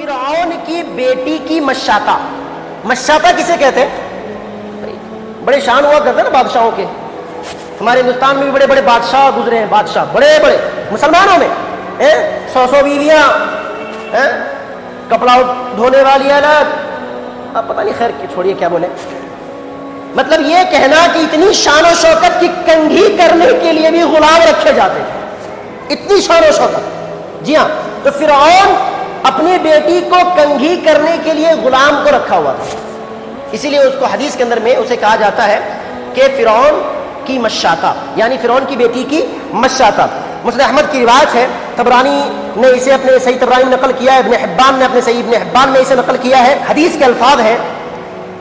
فرعون کی بیٹی کی مشاطہ. مشاطہ کسے کہتے ہیں؟ بڑے شان ہوا کرتے ہیں نا بادشاہوں کے. ہمارے ہندوستان میں بھی بڑے بڑے بادشاہ گزرے ہیں, بادشاہ بڑے بڑے مسلمانوں میں 100 بیویاں, کپڑا دھونے والی الگ, اب پتہ نہیں خیر چھوڑیے کیا بولے. مطلب یہ کہنا کہ اتنی شان و شوکت کی کنگھی کرنے کے لیے بھی غلام رکھے جاتے تھے, اتنی شان و شوکت. جی ہاں, تو فرعون اپنی بیٹی کو کنگھی کرنے کے لیے غلام کو رکھا ہوا تھا, اسی لیے اس کو حدیث کے اندر میں اسے کہا جاتا ہے کہ فرعون کی مشاطہ, یعنی فرعون کی بیٹی کی مشاطہ. مسند احمد کی روایت ہے, طبرانی نے اسے اپنے صحیح طبرانی میں نقل کیا ہے, ابن حبان نے اپنے صحیح ابن حبان میں اسے نقل کیا ہے. حدیث کے الفاظ ہیں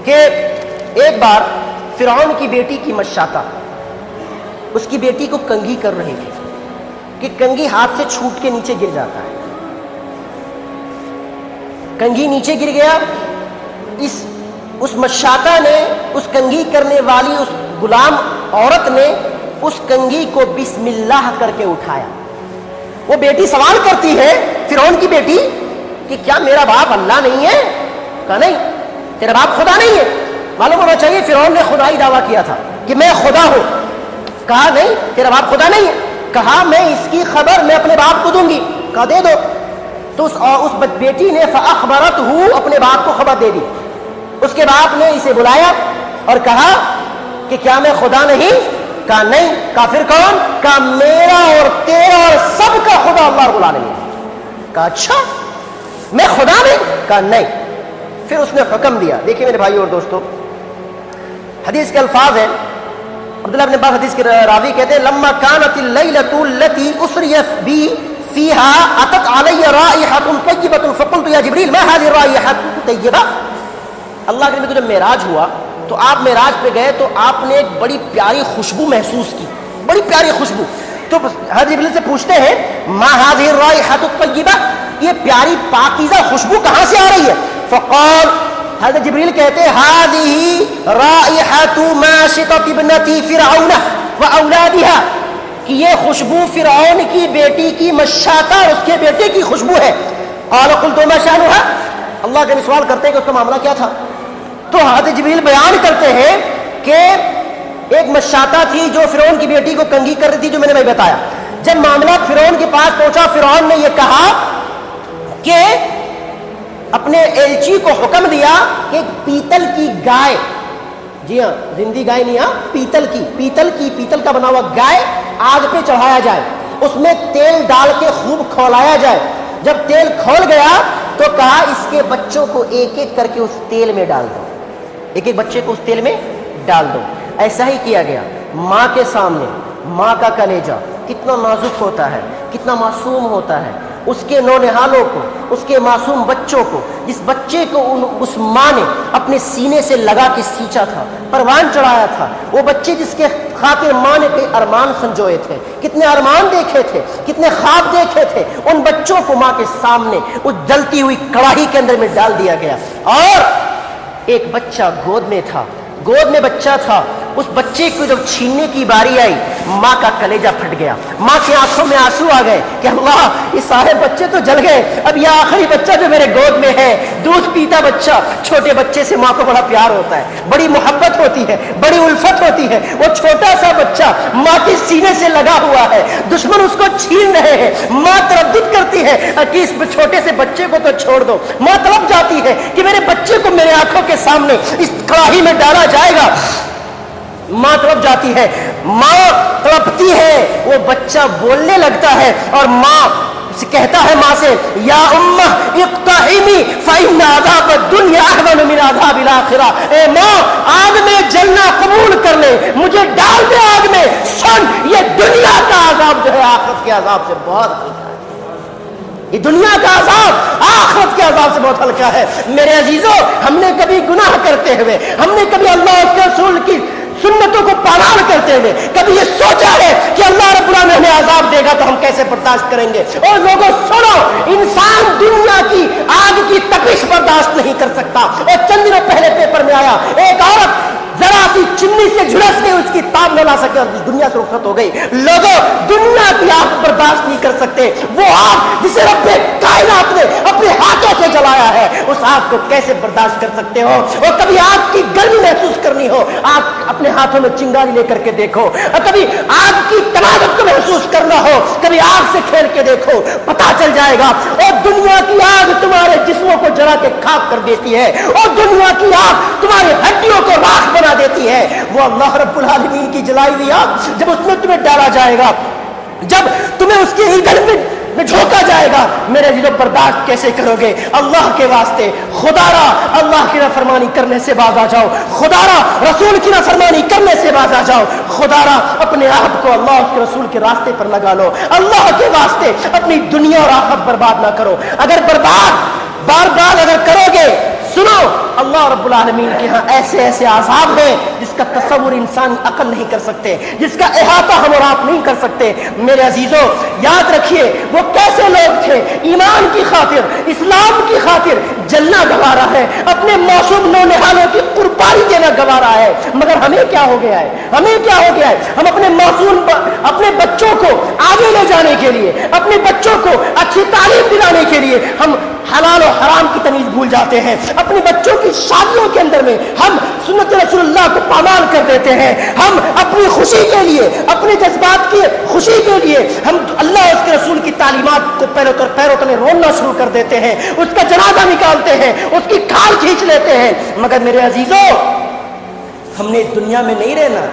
کہ ایک بار فرعون کی بیٹی کی مشاطہ اس کی بیٹی کو کنگھی کر رہی تھی کہ کنگھی ہاتھ سے چھوٹ کے نیچے گر جاتا ہے. کنگھی نیچے گر گیا, اس مشاطہ نے, اس کنگھی کرنے والی اس غلام عورت نے اس کنگھی کو بسم اللہ کر کے اٹھایا. وہ بیٹی سوال کرتی ہے, فرعون کی بیٹی, کہ کیا میرا باپ اللہ نہیں ہے؟ کہا نہیں, تیرا باپ خدا نہیں ہے. معلوم ہونا چاہیے فرعون نے خدائی دعویٰ کیا تھا کہ میں خدا ہوں. کہا نہیں, تیرا باپ خدا نہیں ہے. کہا میں اس کی خبر میں اپنے باپ کو دوں گی. کہا دے دو. تو اس بیٹی نے فاخبرتہ, اپنے باپ کو خبر دے دی. اس کے باپ نے اسے بلایا اور کہا کہ کیا میں خدا نہیں؟ کہا نہیں. کہا پھر کون؟ کہا میرا اور تیرا اور سب کا خدا اللہ رب العالمین. کہا اچھا میں خدا نہیں؟ کہا نہیں. پھر اس نے حکم دیا. دیکھیں میرے بھائی اور دوستو, حدیث کے الفاظ ہیں, عبداللہ بن عباس حدیث کے راوی کہتے ہیں لما كانت الليلة التي اسري بي فيها اتت علي رائحة طيبة فقلت يا جبريل ما هذه الرائحة الطيبة. اللہ کے نبی کو جب معراج ہوا تو آپ معراج پہ گئے تو آپ نے ایک بڑی پیاری خوشبو محسوس کی, بڑی پیاری خوشبو. تو حضرت جبریل سے پوچھتے ہیں ما هذه الرائحة الطيبة, یہ پیاری پاکیزہ خوشبو کہاں سے آ رہی ہے؟ فقال, حضرت جبریل کہتے ہیں هذه رائحة ماشطة ابنتي فرعون واولادها, کہ یہ خوشبو فرعون کی بیٹی کی مشاطہ اور اس کے بیٹے کی خوشبو ہے. قال قلت ما شأنها, اللہ کے سوال کرتے ہیں کہ اس کا معاملہ کیا تھا. تو حضرت جبریل بیان کرتے ہیں کہ ایک مشاطہ تھی جو فرعون کی بیٹی کو کنگھی کر رہی تھی, جو میں نے بھائی بتایا. جب معاملہ فرعون کے پاس پہنچا, فرعون نے یہ کہا کہ اپنے ایلچی کو حکم دیا کہ ایک پیتل کی گائے, جی ہاں زندگی گائے نہیں, ہاں پیتل کا بنا ہوا گائے آگ پہ چڑھایا جائے, اس میں تیل ڈال کے خوب کھولایا جائے. جب تیل کھول گیا تو کہا اس کے بچوں کو ایک ایک کر کے اس تیل میں ڈال دو, ایک ایک بچے کو اس تیل میں ڈال دو. ایسا ہی کیا گیا. ماں کے سامنے ماں کا کلیجہ کتنا نازک ہوتا ہے, کتنا معصوم ہوتا ہے. اس کے نونہالوں کو, اس کے معصوم بچوں کو, جس بچے کو اس ماں نے اپنے سینے سے لگا کے سینچا تھا, پروان چڑھایا تھا, وہ بچے جس کے خاطر ماں نے کئی ارمان سنجوئے تھے, کتنے ارمان دیکھے تھے, کتنے خواب دیکھے تھے, ان بچوں کو ماں کے سامنے اس جلتی ہوئی کڑاہی کے اندر میں ڈال دیا گیا. اور ایک بچہ گود میں تھا, گود میں بچہ تھا. اس بچے کو جب چھیننے کی باری آئی, ماں کا کلیجہ پھٹ گیا, ماں کی آنکھوں میں آنسو آ گئے کہ اللہ یہ سارے بچے تو جل گئے, اب یہ آخری بچہ جو میرے گود میں ہے, دودھ پیتا بچہ, چھوٹے بچے سے ماں کو بڑا پیار ہوتا ہے, بڑی محبت ہوتی ہے, بڑی الفت ہوتی ہے. وہ چھوٹا سا بچہ ماں کے سینے سے لگا ہوا ہے, دشمن اس کو چھین رہے ہیں, ماں تردد کرتی ہے کہ اس چھوٹے سے بچے کو تو چھوڑ دو. ماں تڑپ جاتی ہے کہ میرے بچے کو میرے آنکھوں کے سامنے اس کڑاہی میں ڈالا جائے گا. ماں تڑپ جاتی ہے, ماں تڑپتی ہے, وہ بچہ بولنے لگتا ہے اور ماں کہتا ہے ماں سے یا امہ اقتحمی فإن عذاب الدنیا احون من عذاب الآخرہ, اے ماں آگ میں جلنا قبول کر لے, مجھے ڈال دے آگ میں, سن یہ دنیا کا عذاب جو ہے آخرت کے عذاب سے بہت ہلکا ہے. یہ دنیا کا عذاب آخرت کے عذاب سے بہت ہلکا ہے. میرے عزیزوں, ہم نے کبھی گناہ کرتے ہوئے, ہم نے کبھی اللہ اور اس کے رسول کی سنتوں کو پامال کرتے ہوئے کبھی یہ سوچا ہے کہ اللہ رب العالمین ہمیں عذاب دے گا تو ہم کیسے برداشت کریں گے؟ اور لوگوں سنو, انسان دنیا کی آگ کی تپش برداشت نہیں کر سکتا. اور چند دنوں پہلے پیپر میں آیا, ایک عورت ذرا سی چمنی سے جھلس کے اس کی تاب نہ لا سکے اور دنیا سے رخصت ہو گئی. لوگوں دنیا کی آگ برداشت نہیں کر سکتے, وہ آگ جسے رب کائنات نے اپنے ہاتھوں سے جلایا ہے، اس آگ کو کیسے برداشت کر سکتے ہو؟ اور کبھی آگ کی گرمی محسوس کرنی ہو، آگ اپنے ہاتھوں میں چنگاری لے کر کے دیکھو، اور کبھی آگ کی تمادت کو محسوس کرنا ہو، کبھی آگ سے کھیل کے دیکھو، پتا چل جائے گا۔ اور دنیا کی آگ تمہارے جسموں کو جلا کے خاک کر دیتی ہے، اور دنیا کی آگ تمہاری ہڈیوں کو راکھ بنا دیتی ہے۔ وہ اللہ رب العالمین کی جلائی ہوئی آگ جب اس میں تمہیں ڈالا جائے گا، جب تمہیں اس کے ایندھن میں جھونکا جائے گا، میرے عزیزو برداشت کیسے کرو گے؟ اللہ کے واسطے خدا را اللہ کی نافرمانی کرنے سے باز آ جاؤ، خدا را رسول کی نافرمانی کرنے سے باز آ جاؤ، خدا را اپنے آپ کو اللہ اس کے رسول کے راستے پر لگا لو، اللہ کے واسطے اپنی دنیا اور آخرت برباد نہ کرو۔ اگر برباد بار بار اگر کرو گے، سنو اللہ رب العالمین کے ہاں ایسے ایسے عذاب ہیں جس کا تصور انسانی عقل نہیں کر سکتے، جس کا احاطہ ہم اور آپ نہیں کر سکتے۔ میرے عزیزوں یاد رکھیے وہ کیسے لوگ تھے، ایمان کی خاطر، اسلام کی خاطر جلنا گوارا ہے، اپنے معصوم نونہالوں کی قربانی دینا گوارا ہے، مگر ہمیں کیا ہو گیا ہے؟ ہمیں کیا ہو گیا ہے؟ ہم اپنے معصوم اپنے بچوں کو آگے لے جانے کے لیے، اپنے بچوں کو اچھی تعلیم دلانے کے لیے ہم حلال و حرام کی تمیز بھول جاتے ہیں، اپنے بچوں کی شادیوں کے اندر میں ہم سنت رسول اللہ کو پامال کر دیتے ہیں، ہم اپنی خوشی کے لیے، اپنے جذبات کی خوشی کے لیے ہم اللہ اس کے رسول کی تعلیمات کو پیروں تلے رولنا شروع کر دیتے ہیں، اس کا جنازہ نکالتے ہیں، اس کی کھال کھینچ لیتے ہیں۔ مگر میرے عزیزوں ہم نے اس دنیا میں نہیں رہنا،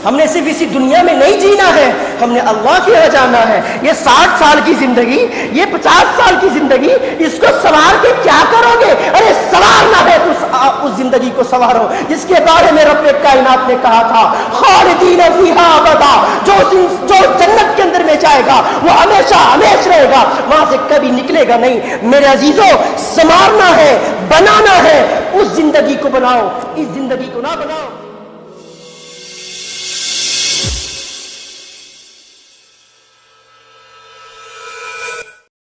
ہم نے صرف اسی دنیا میں نہیں جینا ہے، ہم نے اللہ کی یہاں جانا ہے۔ یہ 60 سال کی زندگی، یہ 50 سال کی زندگی، اس کو سوار کے کیا کرو گے؟ ارے سوارنا ہے تو اس زندگی کو سوارو جس کے بارے میں رب کائنات نے کہا تھا خالدین فیہا ابدا، جو جنت کے اندر میں جائے گا وہ ہمیشہ ہمیشہ رہے گا، وہاں سے کبھی نکلے گا نہیں۔ میرے عزیزوں سنوارنا ہے، بنانا ہے، اس زندگی کو بناؤ، اس زندگی کو نہ بناؤ۔